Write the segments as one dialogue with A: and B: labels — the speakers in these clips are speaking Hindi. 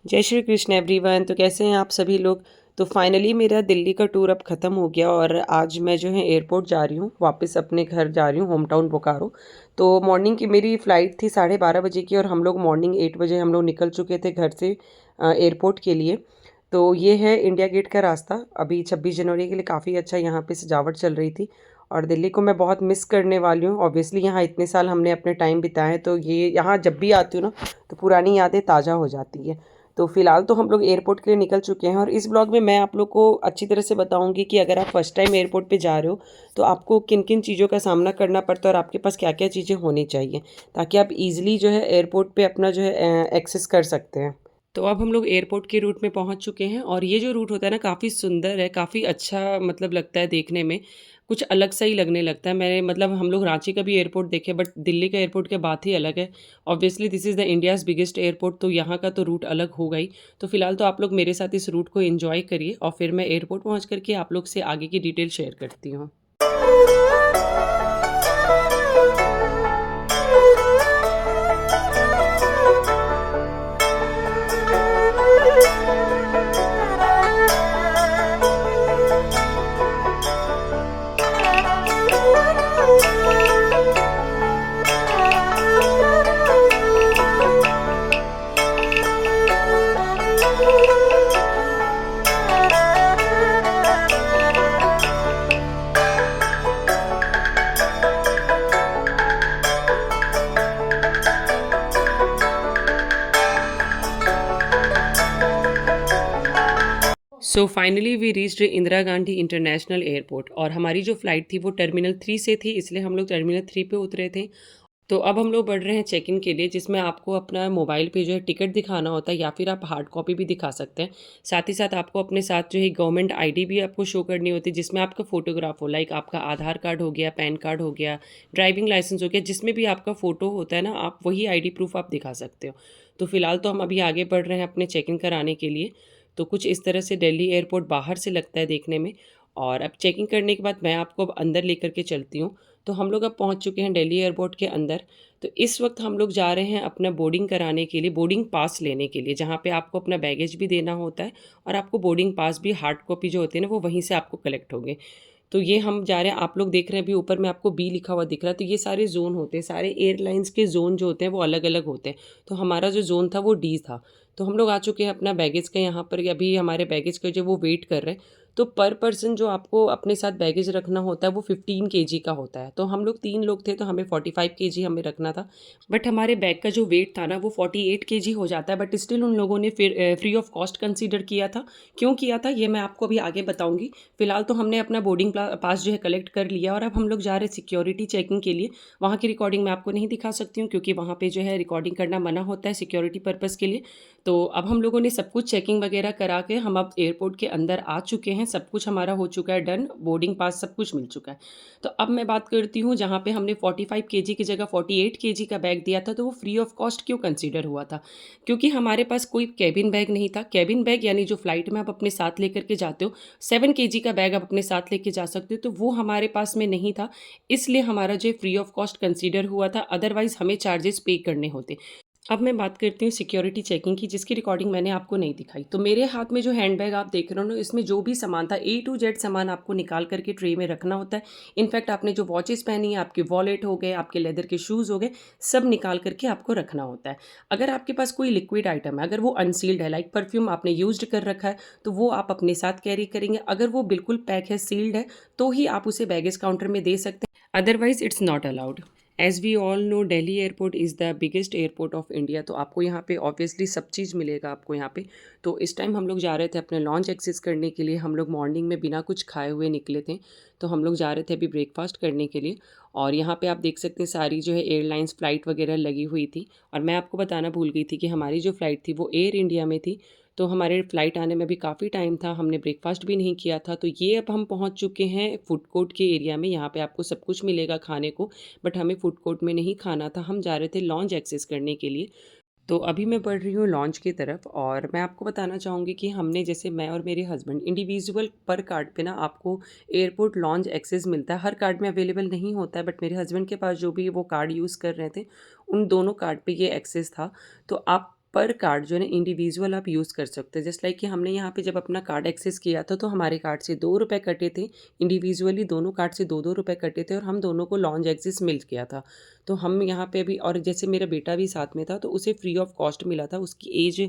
A: जय श्री कृष्ण एवरीवन। तो कैसे हैं आप सभी लोग। तो फाइनली मेरा दिल्ली का टूर अब ख़त्म हो गया और आज मैं जो है एयरपोर्ट जा रही हूँ, वापस अपने घर जा रही हूँ, होम टाउन बोकारो। तो मॉर्निंग की मेरी फ़्लाइट थी 12:30 बजे की और हम लोग मॉर्निंग 8 बजे हम लोग निकल चुके थे घर से एयरपोर्ट के लिए। तो ये है इंडिया गेट का रास्ता। अभी 26 जनवरी के लिए काफ़ी अच्छा यहाँ पे सजावट चल रही थी और दिल्ली को मैं बहुत मिस करने वाली हूँ। ऑब्वियसली यहाँ इतने साल हमने अपने टाइम बिताए हैं, तो ये यहाँ जब भी आती हूँ ना तो पुरानी यादें ताज़ा हो जाती है। तो फिलहाल तो हम लोग एयरपोर्ट के लिए निकल चुके हैं और इस ब्लॉग में मैं आप लोग को अच्छी तरह से बताऊंगी कि अगर आप फर्स्ट टाइम एयरपोर्ट पे जा रहे हो तो आपको किन किन चीज़ों का सामना करना पड़ता है और आपके पास क्या क्या चीज़ें होनी चाहिए ताकि आप इजीली जो है एयरपोर्ट पे अपना जो है एक्सेस कर सकते हैं। तो अब हम लोग एयरपोर्ट के रूट में पहुंच चुके हैं और ये जो रूट होता है ना काफ़ी सुंदर है, काफ़ी अच्छा मतलब लगता है देखने में। कुछ अलग सा ही लगने लगता है। मैंने मतलब हम लोग रांची का भी एयरपोर्ट देखे बट दिल्ली का एयरपोर्ट की बात ही अलग है। Obviously this is the India's biggest airport, तो यहाँ का तो रूट अलग होगा ही। तो फिलहाल तो आप लोग मेरे साथ इस रूट को एंजॉय करिए और फिर मैं एयरपोर्ट पहुँच करके आप लोग से आगे की डिटेल शेयर करती हूँ। So finally we reached Indira Gandhi international airport और हमारी जो फ़्लाइट थी वो टर्मिनल 3 से थी, इसलिए हम लोग टर्मिनल 3 पे उतरे थे। तो अब हम लोग बढ़ रहे हैं चेक इन के लिए, जिसमें आपको अपना मोबाइल पे जो है टिकट दिखाना होता है या फिर आप हार्ड कॉपी भी दिखा सकते हैं। साथ ही साथ आपको अपने साथ जो है गवर्नमेंट आईडी भी आपको शो करनी होती है, जिसमें आपका फ़ोटोग्राफ हो, लाइक आपका आधार कार्ड हो गया, पैन कार्ड हो गया, ड्राइविंग लाइसेंस हो गया, जिसमें भी आपका फ़ोटो होता है ना, आप वही आईडी प्रूफ आप दिखा सकते हो। तो फिलहाल तो हम अभी आगे बढ़ रहे हैं अपने चेक इन कराने के लिए। तो कुछ इस तरह से दिल्ली एयरपोर्ट बाहर से लगता है देखने में। और अब चेकिंग करने के बाद मैं आपको अब अंदर लेकर के चलती हूँ। तो हम लोग अब पहुँच चुके हैं दिल्ली एयरपोर्ट के अंदर। तो इस वक्त हम लोग जा रहे हैं अपना बोर्डिंग कराने के लिए, बोर्डिंग पास लेने के लिए, जहाँ पे आपको अपना बैगेज भी देना होता है और आपको बोर्डिंग पास भी हार्ड कॉपी जो होती है ना वो वहीं से आपको कलेक्ट होंगे। तो ये हम जा रहे हैं, आप लोग देख रहे हैं अभी ऊपर में आपको बी लिखा हुआ दिख रहा है। तो ये सारे जोन होते हैं, सारे एयरलाइंस के जोन जो होते हैं वो अलग अलग होते हैं। तो हमारा जो जोन था वो डी था। तो हम लोग आ चुके हैं अपना बैगेज का यहाँ पर, अभी हमारे बैगेज का जो वो वेट कर रहे हैं। तो पर पर्सन जो आपको अपने साथ बैगेज रखना होता है वो 15 kg का होता है। तो हम लोग 3 लोग थे तो हमें 45 kg हमें रखना था। बट हमारे बैग का जो वेट था ना वो 48 kg हो जाता है, बट स्टिल उन लोगों ने फिर फ्री ऑफ कॉस्ट कंसीडर किया था। क्यों किया था ये मैं आपको अभी आगे बताऊंगी। फिलहाल तो हमने अपना बोर्डिंग पास जो है कलेक्ट कर लिया और अब हम लोग जा रहे हैं सिक्योरिटी चेकिंग के लिए। वहाँ की रिकॉर्डिंग मैं आपको नहीं दिखा सकती हूँ क्योंकि वहाँ पे जो है रिकॉर्डिंग करना मना होता है सिक्योरिटी पर्पज़ के लिए। तो अब हम लोगों ने सब कुछ चेकिंग वगैरह करा के हम अब एयरपोर्ट के अंदर आ चुके हैं। सब कुछ हमारा हो चुका है डन, बोर्डिंग पास सब कुछ मिल चुका है। तो अब मैं बात करती हूँ जहाँ पे हमने 45 kg की जगह 48 kg का बैग दिया था, तो वो फ्री ऑफ कॉस्ट क्यों कंसीडर हुआ था? क्योंकि हमारे पास कोई कैबिन बैग नहीं था। कैबिन बैग यानी जो फ्लाइट में आप अपने साथ लेकर के जाते हो, 7 kg का बैग आप अपने साथ लेके जा सकते हो, तो वो हमारे पास में नहीं था। इसलिए हमारा जो फ्री ऑफ कॉस्ट कंसीडर हुआ था, अदरवाइज़ हमें चार्जेस पे करने होते। अब मैं बात करती हूँ सिक्योरिटी चेकिंग की, जिसकी रिकॉर्डिंग मैंने आपको नहीं दिखाई। तो मेरे हाथ में जो हैंडबैग आप देख रहे हो ना, इसमें जो भी सामान था ए टू जेड सामान आपको निकाल करके ट्रे में रखना होता है। इनफैक्ट आपने जो वॉचेस पहनी है, आपके वॉलेट हो गए, आपके लेदर के शूज़ हो गए, सब निकाल करके आपको रखना होता है। अगर आपके पास कोई लिक्विड आइटम है, अगर वो अनसील्ड है, लाइक परफ्यूम आपने यूज्ड कर रखा है, तो वो आप अपने साथ कैरी करेंगे। अगर वो बिल्कुल पैक है, सील्ड है, तो ही आप उसे बैगेज काउंटर में दे सकते हैं, otherwise it's not allowed. As we all know Delhi airport is the biggest airport of India. तो आपको यहाँ पे ऑब्वियसली सब चीज़ मिलेगा आपको यहाँ पे। तो इस टाइम हम लोग जा रहे थे अपने लॉन्च एक्सेस करने के लिए। हम लोग मॉर्निंग में बिना कुछ खाए हुए निकले थे। तो हम लोग जा रहे थे अभी ब्रेकफास्ट करने के लिए। और यहाँ पे आप देख सकते हैं सारी जो है एयरलाइंस फ़्लाइट वगैरह लगी हुई थी। और मैं आपको बताना भूल गई थी कि हमारी जो फ़्लाइट थी वो एयर इंडिया में थी। तो हमारे फ़्लाइट आने में भी काफ़ी टाइम था, हमने ब्रेकफास्ट भी नहीं किया था। तो ये अब हम पहुँच चुके हैं फूड कोर्ट के एरिया में। यहाँ पे आपको सब कुछ मिलेगा खाने को, बट हमें फूड कोर्ट में नहीं खाना था, हम जा रहे थे लॉन्च एक्सेस करने के लिए। तो अभी मैं बढ़ रही हूँ लॉन्च की तरफ और मैं आपको बताना चाहूँगी कि हमने जैसे मैं और मेरे हस्बैंड इंडिविजुअल पर कार्ड पे ना आपको एयरपोर्ट लॉन्च एक्सेस मिलता है। हर कार्ड में अवेलेबल नहीं होता है, बट मेरे हस्बैंड के पास जो भी वो कार्ड यूज़ कर रहे थे, उन दोनों कार्ड पे ये एक्सेस था। तो आप पर कार्ड जो है ना इंडिविजुअल आप यूज़ कर सकते हैं। जस्ट लाइक कि हमने यहाँ पे जब अपना कार्ड एक्सेस किया था तो हमारे कार्ड से 2 रुपए कटे थे, इंडिविजुअली दोनों कार्ड से 2-2 रुपए कटे थे और हम दोनों को लॉन्ज एक्सेस मिल गया था। तो हम यहाँ पे भी, और जैसे मेरा बेटा भी साथ में था तो उसे फ्री ऑफ कॉस्ट मिला था। उसकी एज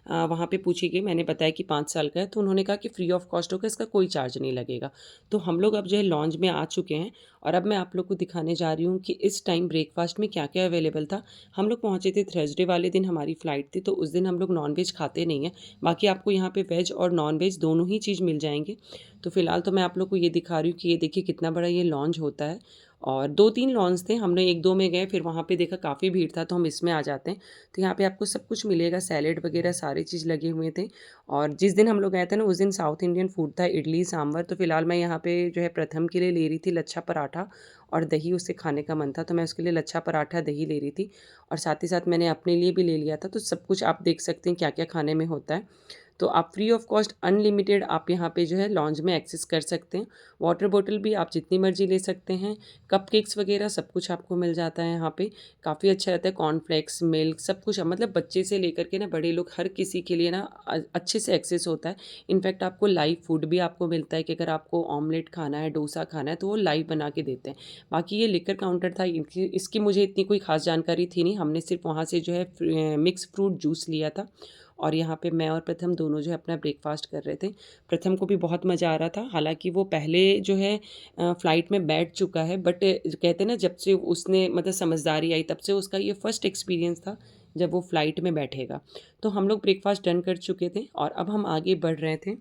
A: वहाँ पे पूछी गई, मैंने बताया कि 5 साल का है, तो उन्होंने कहा कि फ्री ऑफ कॉस्ट होगा, इसका कोई चार्ज नहीं लगेगा। तो हम लोग अब जो है लॉन्ज में आ चुके हैं और अब मैं आप लोग को दिखाने जा रही हूँ कि इस टाइम ब्रेकफास्ट में क्या-क्या अवेलेबल था। हम लोग पहुँचे थे थर्सडे वाले दिन, हमारी फ़्लाइट थी, तो उस दिन हम लोग नॉन-वेज खाते नहीं हैं। बाकी आपको यहाँ पे वेज और नॉन-वेज दोनों ही चीज़ मिल जाएँगे। तो फ़िलहाल तो मैं आप लोग को ये दिखा रही हूँ कि ये देखिए कितना बड़ा ये लॉन्ज होता है, और 2-3 लॉन्ज थे, हमने 1-2 में गए, फिर वहाँ पे देखा काफ़ी भीड़ था तो हम इसमें आ जाते हैं। तो यहाँ पे आपको सब कुछ मिलेगा, सैलेड वगैरह सारी चीज़ लगे हुए थे। और जिस दिन हम लोग गए थे ना उस दिन साउथ इंडियन फूड था, इडली सांभर। तो फ़िलहाल मैं यहाँ पे जो है प्रथम के लिए ले रही थी लच्छा पराठा और दही, उससे खाने का मन था तो मैं उसके लिए लच्छा पराठा दही ले रही थी, और साथ ही साथ मैंने अपने लिए भी ले लिया था। तो सब कुछ आप देख सकते हैं क्या-क्या खाने में होता है। तो आप फ्री ऑफ कॉस्ट अनलिमिटेड आप यहाँ पे जो है लॉन्ज में एक्सेस कर सकते हैं। वाटर बॉटल भी आप जितनी मर्ज़ी ले सकते हैं, कपकेक्स वगैरह सब कुछ आपको मिल जाता है यहाँ पे। काफ़ी अच्छा रहता है, कॉर्नफ्लेक्स, मिल्क सब कुछ, मतलब बच्चे से लेकर के ना बड़े लोग हर किसी के लिए ना अच्छे से एक्सेस होता है। इनफैक्ट आपको लाइव फूड भी आपको मिलता है कि अगर आपको ऑमलेट खाना है, डोसा खाना है तो वो लाइव बना के देते हैं। बाकी ये लिकर काउंटर था, इनकी इसकी मुझे इतनी कोई ख़ास जानकारी थी नहीं, हमने सिर्फ वहाँ से जो है मिक्स फ्रूट जूस लिया था। और यहाँ पे मैं और प्रथम दोनों जो है अपना ब्रेकफास्ट कर रहे थे। प्रथम को भी बहुत मज़ा आ रहा था, हालाँकि वो पहले जो है फ़्लाइट में बैठ चुका है, बट कहते हैं ना जब से उसने मतलब समझदारी आई तब से उसका ये फर्स्ट एक्सपीरियंस था जब वो फ़्लाइट में बैठेगा। तो हम लोग ब्रेकफास्ट डन कर चुके थे और अब हम आगे बढ़ रहे थे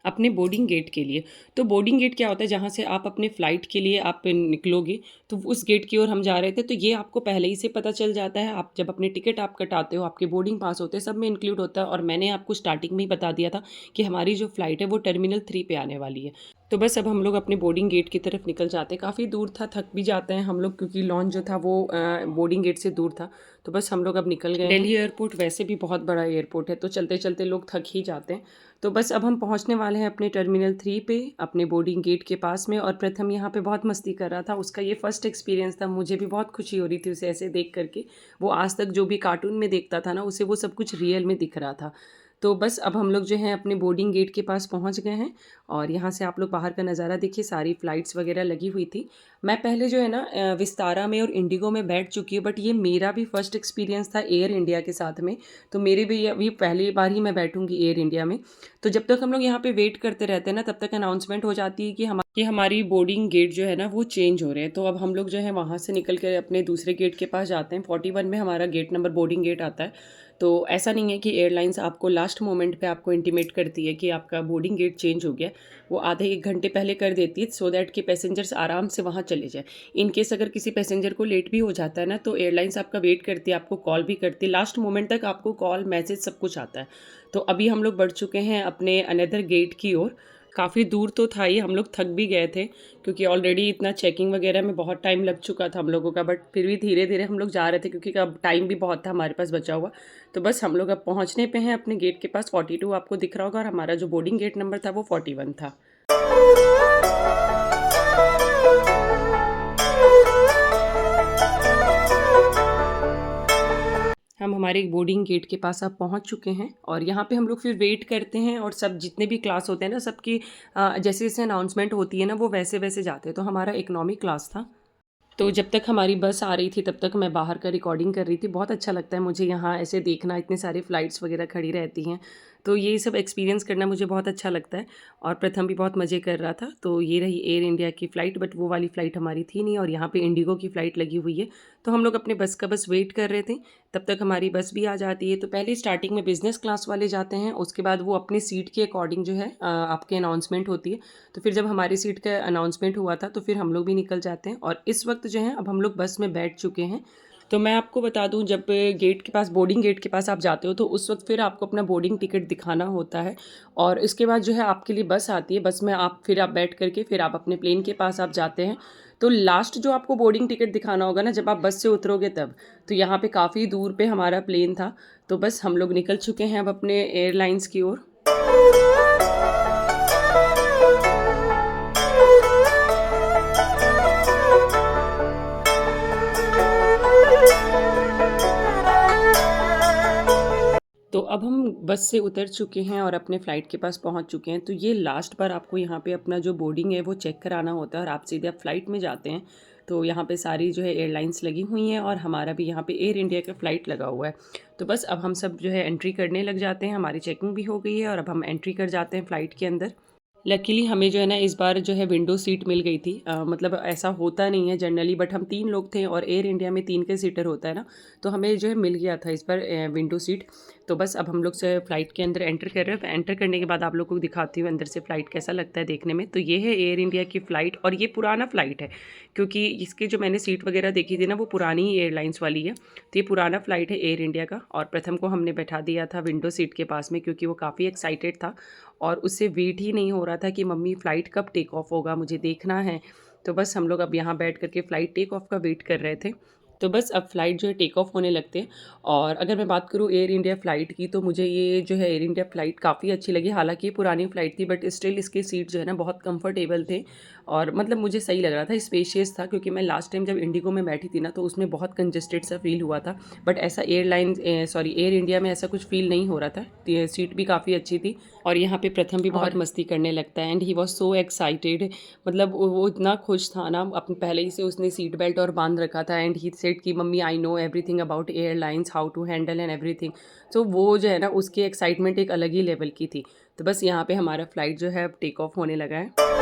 A: अपने बोर्डिंग गेट के लिए। तो बोर्डिंग गेट क्या होता है, जहाँ से आप अपने फ़्लाइट के लिए आप निकलोगे, तो उस गेट की ओर हम जा रहे थे। तो ये आपको पहले ही से पता चल जाता है, आप जब अपनी टिकट आप कटाते हो, आपके बोर्डिंग पास होते हैं, सब में इंक्लूड होता है। और मैंने आपको स्टार्टिंग में ही बता दिया था कि हमारी जो फ़्लाइट है वो टर्मिनल 3 पे आने वाली है। तो बस अब हम लोग अपने बोर्डिंग गेट की तरफ निकल जाते हैं। काफ़ी दूर था, थक भी जाते हैं हम लोग क्योंकि लॉन्च जो था वो बोर्डिंग गेट से दूर था। तो बस हम लोग अब निकल गए हैं। दिल्ली एयरपोर्ट वैसे भी बहुत बड़ा एयरपोर्ट है, तो चलते-चलते लोग थक ही जाते हैं। तो बस अब हम पहुंचने वाले हैं अपने टर्मिनल 3 पे, अपने बोर्डिंग गेट के पास में। और प्रथम यहाँ पे बहुत मस्ती कर रहा था, उसका ये फर्स्ट एक्सपीरियंस था। मुझे भी बहुत खुशी हो रही थी उसे ऐसे देख करके। वो आज तक जो भी कार्टून में देखता था ना, उसे वो सब कुछ रियल में दिख रहा था। तो बस अब हम लोग जो हैं अपने बोर्डिंग गेट के पास पहुंच गए हैं, और यहाँ से आप लोग बाहर का नज़ारा देखिए, सारी फ़्लाइट्स वगैरह लगी हुई थी। मैं पहले जो है ना विस्तारा में और इंडिगो में बैठ चुकी हूँ, बट ये मेरा भी फर्स्ट एक्सपीरियंस था एयर इंडिया के साथ में। तो मेरे भी अभी पहली बार ही मैं बैठूँगी एयर इंडिया में। तो जब तक हम लोग यहाँ पे वेट करते रहते हैं ना, तब तक अनाउंसमेंट हो जाती है कि हमारी बोर्डिंग गेट जो है ना वो चेंज हो रहे हैं। तो अब हम लोग जो है वहाँ से निकल कर अपने दूसरे गेट के पास जाते हैं। 41 में हमारा गेट नंबर बोर्डिंग गेट आता है। तो ऐसा नहीं है कि एयरलाइंस आपको लास्ट मोमेंट पे आपको इंटीमेट करती है कि आपका बोर्डिंग गेट चेंज हो गया। वो आधे 1 घंटे पहले कर देती है, सो दैट कि पैसेंजर्स आराम से वहाँ चले जाएँ। इन केस अगर किसी पैसेंजर को लेट भी हो जाता है ना, तो एयरलाइंस आपका वेट करती है, आपको कॉल भी करती है। लास्ट मोमेंट तक आपको कॉल, मैसेज सब कुछ आता है। तो अभी हम लोग बढ़ चुके हैं अपने अनदर गेट की ओर। काफ़ी दूर तो था ही, हम लोग थक भी गए थे क्योंकि ऑलरेडी इतना चेकिंग वगैरह में बहुत टाइम लग चुका था हम लोगों का, बट फिर भी धीरे-धीरे हम लोग जा रहे थे क्योंकि अब टाइम भी बहुत था हमारे पास बचा हुआ। तो बस हम लोग अब पहुँचने पे हैं अपने गेट के पास। 42 आपको दिख रहा होगा, और हमारा जो बोर्डिंग गेट नंबर था वो 41 था। हम हमारे बोर्डिंग गेट के पास अब पहुंच चुके हैं, और यहाँ पे हम लोग फिर वेट करते हैं, और सब जितने भी क्लास होते हैं ना सबकी जैसे जैसे अनाउंसमेंट होती है ना वो वैसे वैसे जाते हैं। तो हमारा इकोनॉमी क्लास था। तो जब तक हमारी बस आ रही थी तब तक मैं बाहर का रिकॉर्डिंग कर रही थी। बहुत अच्छा लगता है मुझे यहाँ ऐसे देखना, इतने सारी फ़्लाइट्स वगैरह खड़ी रहती हैं। तो ये सब एक्सपीरियंस करना मुझे बहुत अच्छा लगता है, और प्रथम भी बहुत मज़े कर रहा था। तो ये रही एयर इंडिया की फ़्लाइट, बट वो वाली फ़्लाइट हमारी थी नहीं, और यहाँ पे इंडिगो की फ़्लाइट लगी हुई है। तो हम लोग अपने बस का बस वेट कर रहे थे, तब तक हमारी बस भी आ जाती है। तो पहले स्टार्टिंग में बिज़नेस क्लास वाले जाते हैं, उसके बाद वो अपनी सीट के अकॉर्डिंग जो है आपके अनाउंसमेंट होती है। तो फिर जब हमारी सीट का अनाउंसमेंट हुआ था तो फिर हम लोग भी निकल जाते हैं, और इस वक्त जो है अब हम लोग बस में बैठ चुके हैं। तो मैं आपको बता दूं, जब गेट के पास, बोर्डिंग गेट के पास आप जाते हो तो उस वक्त फिर आपको अपना बोर्डिंग टिकट दिखाना होता है, और इसके बाद जो है आपके लिए बस आती है। बस में आप बैठ करके फिर आप अपने प्लेन के पास आप जाते हैं। तो लास्ट जो आपको बोर्डिंग टिकट दिखाना होगा ना, जब आप बस से उतरोगे तब। तो यहाँ पे काफ़ी दूर पे हमारा प्लेन था। तो बस हम लोग निकल चुके हैं अब अपने एयरलाइंस की ओर। तो अब हम बस से उतर चुके हैं और अपने फ़्लाइट के पास पहुंच चुके हैं। तो ये लास्ट बार आपको यहाँ पे अपना जो बोर्डिंग है वो चेक कराना होता है और आप सीधे आप फ़्लाइट में जाते हैं। तो यहाँ पे सारी जो है एयरलाइंस लगी हुई हैं और हमारा भी यहाँ पे एयर इंडिया का फ़्लाइट लगा हुआ है। तो बस अब हम सब जो है एंट्री करने लग जाते हैं। हमारी चेकिंग भी हो गई है और अब हम एंट्री कर जाते हैं फ़्लाइट के अंदर। लकीली हमें जो है ना इस बार जो है विंडो सीट मिल गई थी। मतलब ऐसा होता नहीं है जनरली, बट हम 3 लोग थे और एयर इंडिया में 3 के सीटर होता है ना, तो हमें जो है मिल गया था इस बार विंडो सीट। तो बस अब हम लोग जो है फ़्लाइट के अंदर एंटर कर रहे हैं। एंटर करने के बाद आप लोग को दिखाती हूँ अंदर से फ़्लाइट कैसा लगता है देखने में। तो ये है एयर इंडिया की फ़्लाइट और ये पुराना फ़्लाइट है, क्योंकि इसकी जो मैंने सीट वगैरह देखी थी ना वो पुरानी ही एयरलाइंस वाली है। तो ये पुराना फ़्लाइट है एयर इंडिया का और प्रथम को हमने बैठा दिया था विंडो सीट के पास में, क्योंकि वो काफ़ी एक्साइटेड था और उससे वेट ही नहीं हो रहा था कि मम्मी फ़्लाइट कब टेक ऑफ होगा, मुझे देखना है। तो बस हम लोग अब यहाँ बैठ कर के फ़्लाइट टेक ऑफ का वेट कर रहे थे। तो बस अब फ़्लाइट जो है टेक ऑफ होने लगते हैं। और अगर मैं बात करूँ एयर इंडिया फ़्लाइट की, तो मुझे ये जो है एयर इंडिया फ़्लाइट काफ़ी अच्छी लगी। हालाँकि ये पुरानी फ़्लाइट थी बट स्टिल इसके सीट जो है ना बहुत कंफर्टेबल थे और मतलब मुझे सही लग रहा था, स्पेशियस था। क्योंकि मैं लास्ट टाइम जब इंडिगो में बैठी थी ना तो उसमें बहुत कंजस्टेड सा फ़ील हुआ था, बट ऐसा एयर इंडिया में ऐसा कुछ फ़ील नहीं हो रहा था। तो ये सीट भी काफ़ी अच्छी थी और यहाँ पे प्रथम भी बहुत मस्ती करने लगता है and he was so excited. मतलब वो इतना खुश था ना, अपने पहले ही से उसने सीट बेल्ट और बांध रखा था एंड ही सेड कि mummy I know everything about airlines, how to handle and everything. तो वो जो है ना उसकी एक्साइटमेंट एक अलग ही लेवल की थी। तो बस यहाँ पे हमारा फ़्लाइट जो है अब टेक ऑफ होने लगा है।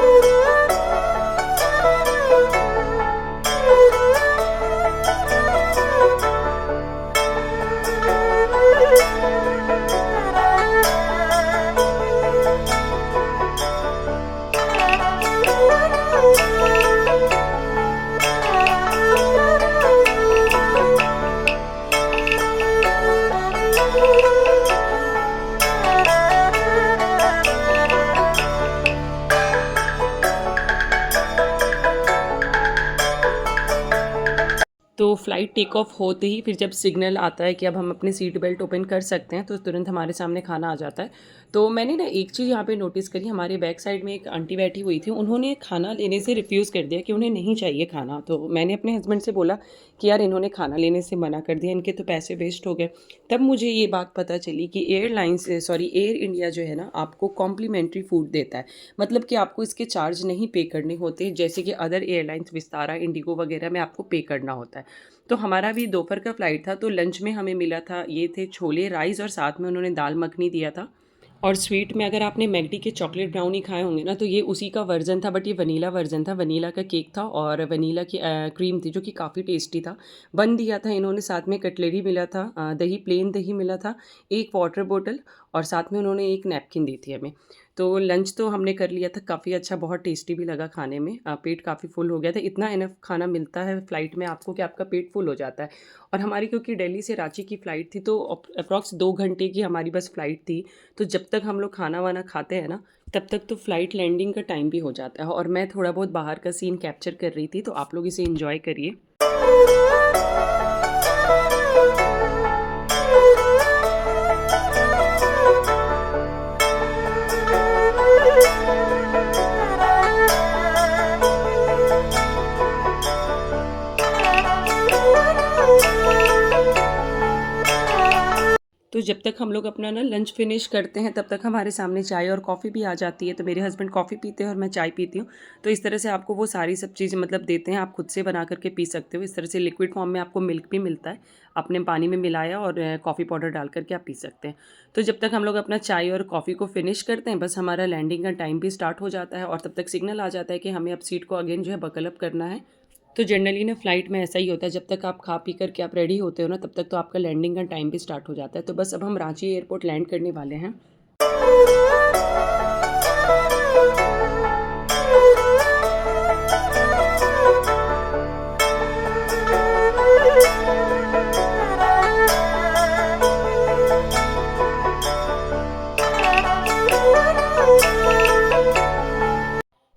A: तो फ़्लाइट टेक ऑफ होते ही फिर जब सिग्नल आता है कि अब हम अपनी सीट बेल्ट ओपन कर सकते हैं, तो तुरंत हमारे सामने खाना आ जाता है। तो मैंने ना एक चीज़ यहाँ पे नोटिस करी, हमारे बैक साइड में एक आंटी बैठी हुई थी, उन्होंने खाना लेने से रिफ्यूज़ कर दिया कि उन्हें नहीं चाहिए खाना। तो मैंने अपने हस्बैंड से बोला कि यार इन्होंने खाना लेने से मना कर दिया, इनके तो पैसे वेस्ट हो गए। तब मुझे ये बात पता चली कि एयर इंडिया जो है ना आपको कॉम्प्लीमेंट्री फ़ूड देता है। मतलब कि आपको इसके चार्ज नहीं पे करने होते, जैसे कि अदर एयरलाइंस विस्तारा, इंडिगो वगैरह में आपको पे करना होता है। तो हमारा भी दोपहर का फ़्लाइट था, तो लंच में हमें मिला था ये थे छोले राइस और साथ में उन्होंने दाल मखनी दिया था। और स्वीट में अगर आपने मैकडी के चॉकलेट ब्राउनी खाए होंगे ना, तो ये उसी का वर्जन था, बट ये वनीला वर्जन था। वनीला का केक था और वनीला की क्रीम थी जो कि काफ़ी टेस्टी था। बन दिया था इन्होंने, साथ में कटलेरी मिला था, दही प्लेन दही मिला था, एक वाटर बोतल और साथ में उन्होंने एक नैपकिन दी थी हमें। तो लंच तो हमने कर लिया था, काफ़ी अच्छा, बहुत टेस्टी भी लगा खाने में। पेट काफ़ी फुल हो गया था। इतना इनफ खाना मिलता है फ़्लाइट में आपको कि आपका पेट फुल हो जाता है। और हमारी क्योंकि दिल्ली से रांची की फ़्लाइट थी, तो अप्रॉक्स 2 घंटे की हमारी बस फ़्लाइट थी। तो जब तक हम लोग खाना वाना खाते हैं ना, तब तक तो फ़्लाइट लैंडिंग का टाइम भी हो जाता है। और मैं थोड़ा बहुत बाहर का सीन कैप्चर कर रही थी, तो आप लोग इसे एंजॉय करिए। तो जब तक हम लोग अपना ना लंच फिनिश करते हैं, तब तक हमारे सामने चाय और कॉफ़ी भी आ जाती है। तो मेरे हस्बैंड कॉफ़ी पीते हैं और मैं चाय पीती हूँ। तो इस तरह से आपको वो सारी सब चीज़ें मतलब देते हैं, आप खुद से बना करके पी सकते हो। इस तरह से लिक्विड फॉर्म में आपको मिल्क भी मिलता है, आपने पानी में मिलाया और कॉफ़ी पाउडर डाल करके आप पी सकते हैं। तो जब तक हम लोग अपना चाय और कॉफ़ी को फिनिश करते हैं, बस हमारा लैंडिंग का टाइम भी स्टार्ट हो जाता है और तब तक सिग्नल आ जाता है कि हमें अब सीट को अगेन जो है बकल अप करना है। तो जनरली ना फ़्लाइट में ऐसा ही होता है, जब तक आप खा पी करके आप रेडी होते हो ना, तब तक तो आपका लैंडिंग का टाइम भी स्टार्ट हो जाता है। तो बस अब हम रांची एयरपोर्ट लैंड करने वाले हैं।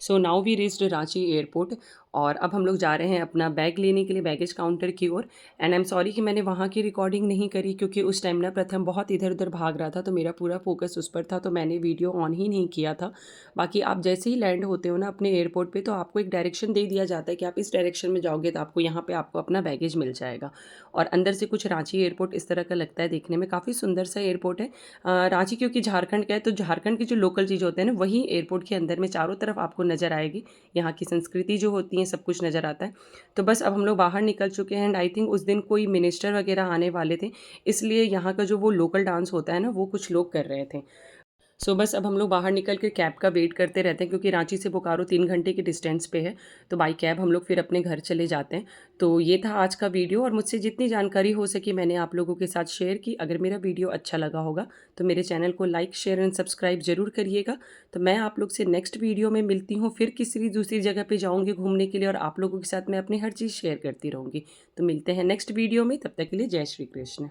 A: So now we reached Ranchi airport और अब हम लोग जा रहे हैं अपना बैग लेने के लिए बैगेज काउंटर की ओर। एंड आई एम सॉरी कि मैंने वहाँ की रिकॉर्डिंग नहीं करी क्योंकि उस टाइम ना प्रथम बहुत इधर उधर भाग रहा था, तो मेरा पूरा फोकस उस पर था, तो मैंने वीडियो ऑन ही नहीं किया था। बाकी आप जैसे ही लैंड होते हो ना अपने एयरपोर्ट पे, तो आपको एक डायरेक्शन दे दिया जाता है कि आप इस डायरेक्शन में जाओगे तो आपको यहाँ पे आपको अपना बैगेज मिल जाएगा। और अंदर से कुछ रांची एयरपोर्ट इस तरह का लगता है देखने में, काफ़ी सुंदर सा एयरपोर्ट है। रांची क्योंकि झारखंड का है, तो झारखंड की जो लोकल चीज़ होते हैं ना वही एयरपोर्ट के अंदर में चारों तरफ आपको नज़र आएगी। यहाँ की संस्कृति जो होती है सब कुछ नज़र आता है। तो बस अब हम लोग बाहर निकल चुके हैं एंड आई थिंक उस दिन कोई मिनिस्टर वगैरह आने वाले थे, इसलिए यहाँ का जो वो लोकल डांस होता है ना वो कुछ लोग कर रहे थे। सो बस अब हम लोग बाहर निकल के कैब का वेट करते रहते हैं क्योंकि रांची से बोकारो 3 घंटे के डिस्टेंस पे है। तो बाई कैब हम लोग फिर अपने घर चले जाते हैं। तो ये था आज का वीडियो और मुझसे जितनी जानकारी हो सकी मैंने आप लोगों के साथ शेयर की। अगर मेरा वीडियो अच्छा लगा होगा तो मेरे चैनल को लाइक शेयर एंड सब्सक्राइब ज़रूर करिएगा। तो मैं आप लोग से नेक्स्ट वीडियो में मिलती हूँ, फिर किसी दूसरी जगह पे जाऊँगी घूमने के लिए और आप लोगों के साथ मैं अपनी हर चीज़ शेयर करती रहूँगी। तो मिलते हैं नेक्स्ट वीडियो में, तब तक के लिए जय श्री कृष्ण।